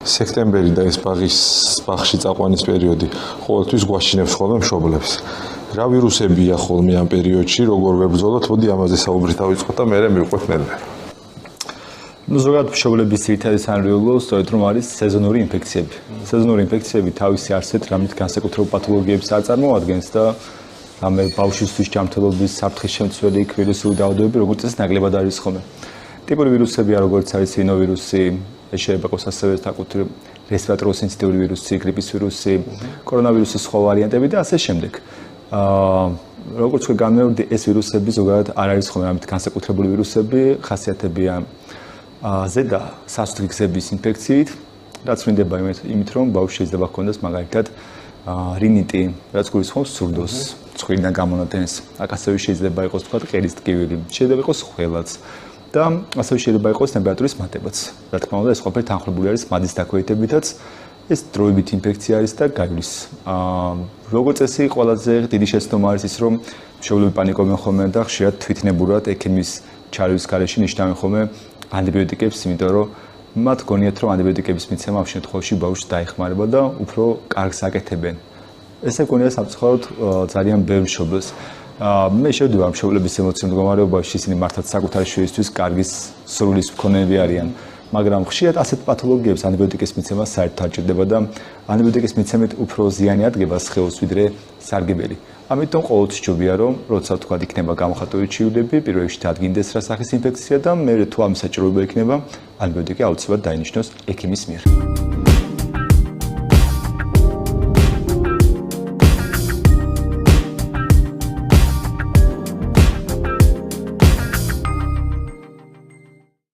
სექტემბერი და ეს ბაღში წაყვანის პერიოდი ყოველთვის გვაშინებს ხოლმე მშობლებს. რა ვირუსებია ხოლმე ამ პერიოდში, როგორ ვებრძოლოთ, მოდი ამაზე საუბრით დავიწყოთ და მერე მივყვეთ ნელ-ნელა. ზოგადად მშობლების ძირითადი სარეველო სწორედ რომ არის სეზონური ინფექციები. სეზონური ინფექციები თავისი არსით რამით განსაკუთრებულ პათოლოგიებს არ წარმოადგენს და რამე ბავშვისთვის ჯანმრთელობის საფრთხის შემცველი ვირუსული დაავადებები როგორც წესი ნაკლებად არის ხოლმე. ტიპური ვირუსებია როგორც არის რინოვირუსი, ეს შეიძლება იყოს ასევე საკუთრივ რესპირატორული სენსიტიური ვირუსი, გრიპის ვირუსი, კორონავირუსის სხვა ვარიანტები და ასე შემდეგ. როგორც თქვი განმეორდი, ეს ვირუსები ზოგადად არ არის ხოლმე რამით განსაკუთრებული ვირუსები, ხასიათებია ზედა სასუქი გზების ინფექციით, რაც ვლინდება იმით, რომ ბავშვი შეიძლება ჰქონდეს მაგალითად რინიტი, რაც გულისხმობს სურდოს, ცხვირიდან გამონადენს. აქ ასევე შეიძლება იყოს თქვა ყელის ტკივილი, შეიძლება იყოს ხველაც და ასევე შეიძლება იყოს ტემპერატურის მატებაც. რა თქმა უნდა, ეს ყველაფერი თანხმებული არის მადის დაქვეითებითაც. ეს დროებით ინფექცია არის და გაივლის. როგორც წესი, ყველაზე დიდი შეცდომა არის ის, რომ მშობლები პანიკობენ ხოლმე და ხშირად თვითნებურად ექიმის ჩარევის გარეშე ნიშნავენ ხოლმე ანტიბიოტიკებს, იმიტომ რომ მათ გონიათ, რომ ანტიბიოტიკების მიცემა ამ შემთხვევაში ბავშვს დაეხმარება და უფრო კარგს აკეთებენ. ესე გონია სამწუხაროდ ძალიან ბევრ მშობელს. მე შევდივარ მშობლების ემოციურ მდგომარეობაში, ისინი მართლაც საკუთარი შვილისთვის კარგის სურვილის მქონეები არიან. მაგრამ ხშირად ასეთ პათოლოგიებს ანტიბიოტიკის მიცემა საერთოდ არ ჭირდება და ანტიბიოტიკის მიცემით უფრო ზიანი ადგება სხეულს ვიდრე სარგებელი. ამიტომ ყოველთვის ჯობია რომ როცა თქვა იქნება გამოხატული ჩივლები, პირველ რიგში დადგინდეს რა სახის ინფექცია და მე თუ ამ საჭიროება იქნება ანტიბიოტიკი აუცილებლად დაინიშნოს ექიმის მიერ.